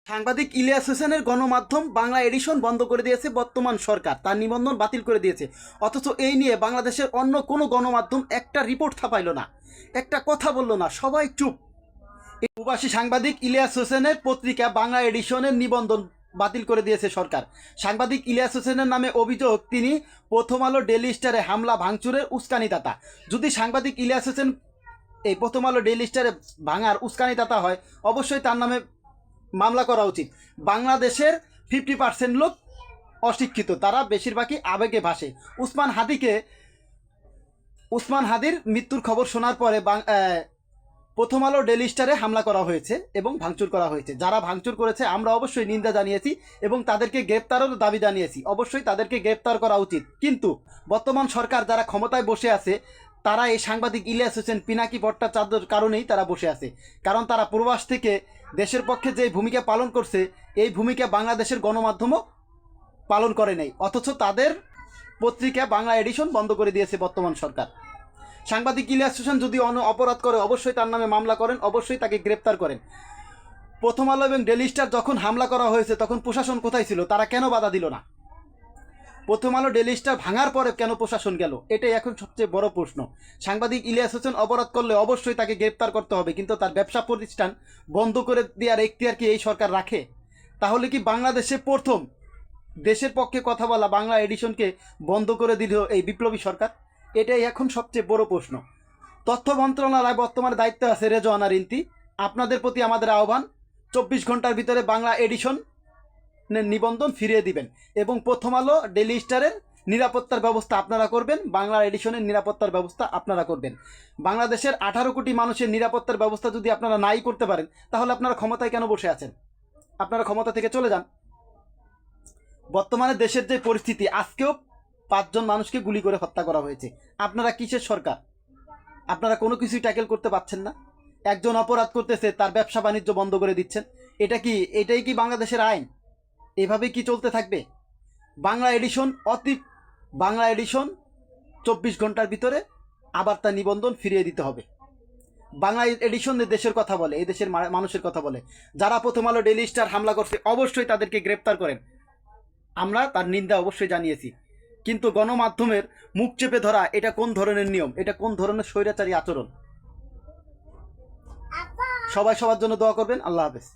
সাংবাদিক ইলিয়াস হোসেনের গণমাধ্যম বাংলা এডিশন বন্ধ করে দিয়েছে বর্তমান সরকার, তার নিবন্ধন বাতিল করে দিয়েছে। অথচ এই নিয়ে বাংলাদেশের অন্য কোনো গণমাধ্যম একটা রিপোর্ট ছাপাইল না, একটা কথা বলল না, সবাই চুপ। এই প্রবাসী সাংবাদিক ইলিয়াস হোসেনের পত্রিকা বাংলা এডিশনের নিবন্ধন বাতিল করে দিয়েছে সরকার। সাংবাদিক ইলিয়াস হোসেনের নামে অভিযোগ তিনি প্রথম আলো ডেইলি স্টারে হামলা ভাঙচুরের উস্কানিদাতা। যদি সাংবাদিক ইলিয়াস হোসেন এই প্রথম আলো ডেইলি স্টারে ভাঙার উস্কানিদাতা হয়, অবশ্যই তার নামে মামলা করা উচিত। বাংলাদেশের 50% লোক অশিক্ষিত, তারা বেশিরভাগই আবেগে ভাসে। উসমান হাদির মৃত্যুর খবর শোনার পরে প্রথম আলো ডেইলি স্টারে হামলা করা হয়েছে এবং ভাঙচুর করা হয়েছে। যারা ভাঙচুর করেছে আমরা অবশ্যই নিন্দা জানিয়েছি এবং তাদেরকে গ্রেপ্তারেরও দাবি জানিয়েছি। অবশ্যই তাদেরকে গ্রেপ্তার করা উচিত। কিন্তু বর্তমান সরকার যারা ক্ষমতায় বসে আছে, তারা এই সাংবাদিক ইলিয়াস হোসেন পিনাকি ভট্টাচার্যের কারণেই তারা বসে আছে। কারণ তারা প্রবাস থেকে দেশের পক্ষে যে ভূমিকা পালন করছে, এই ভূমিকা বাংলাদেশের গণমাধ্যমও পালন করে নাই। অথচ তাদের পত্রিকা বাংলা এডিশন বন্ধ করে দিয়েছে বর্তমান সরকার। সাংবাদিক ইলিয়াস হোসেন যদি অপরাধ করে, অবশ্যই তার নামে মামলা করেন, অবশ্যই তাকে গ্রেপ্তার করেন। প্রথম আলো এবং ডেইলি স্টার যখন হামলা করা হয়েছে, তখন প্রশাসন কোথায় ছিল? তারা কেন বাধা দিল না? প্রথম আলো ডেইলি স্টার ভাঙার পরে কেন প্রশাসন গেল? এটাই এখন সবচেয়ে বড় প্রশ্ন। সাংবাদিক ইলিয়াস হোসেন অপরাধ করলে অবশ্যই তাকে গ্রেপ্তার করতে হবে, কিন্তু তার ব্যবসা প্রতিষ্ঠান বন্ধ করে দেওয়ার এখতিয়ার কি এই সরকার রাখে? তাহলে কি বাংলাদেশে প্রথম দেশের পক্ষে কথা বলা বাংলা এডিশনকে বন্ধ করে দিল এই বিপ্লবী সরকার? এটাই এখন সবচেয়ে বড় প্রশ্ন। তথ্য মন্ত্রণালয় বর্তমানে দায়িত্বে আছে রেজওয়ানা রিন্তি। আপনাদের প্রতি আমাদের আহ্বান, 24 ঘন্টার ভিতরে বাংলা এডিশন নিবন্ধন ফিরিয়ে দিবেন এবং প্রথম আলো ডেইলি স্টারের নিরাপত্তার ব্যবস্থা আপনারা করবেন, বাংলা এডিশনের নিরাপত্তার ব্যবস্থা আপনারা করবেন। বাংলাদেশের 18 কোটি মানুষের নিরাপত্তার ব্যবস্থা যদি আপনারা নাই করতে পারেন, তাহলে আপনারা ক্ষমতায় কেন বসে আছেন? আপনারা ক্ষমতা থেকে চলে যান। বর্তমানে দেশের যে পরিস্থিতি, আজকেও 5 জন মানুষকে গুলি করে হত্যা করা হয়েছে। আপনারা কিসের সরকার? আপনারা কোনো কিছুই ট্যাকেল করতে পারছেন না। একজন অপরাধ করতেছে, তার ব্যবসা বাণিজ্য বন্ধ করে দিচ্ছেন। এটাই কি বাংলাদেশের আইন? এভাবে কি চলতে থাকবে? বাংলা এডিশন 24 ঘন্টার ভিতরে আবার তার নিবন্ধন ফিরিয়ে দিতে হবে। বাংলা এডিশন দেশের কথা বলে, এই দেশের মানুষের কথা বলে। যারা প্রথম আলো ডেইলি স্টার হামলা করছে, অবশ্যই তাদেরকে গ্রেপ্তার করেন। আমরা তার নিন্দা অবশ্যই জানিয়েছি। কিন্তু গণমাধ্যমের মুখ চেপে ধরা, এটা কোন ধরনের নিয়ম? এটা কোন ধরনের স্বৈরাচারী আচরণ? সবাই সবার জন্য দোয়া করবেন। আল্লাহ হাফেজ।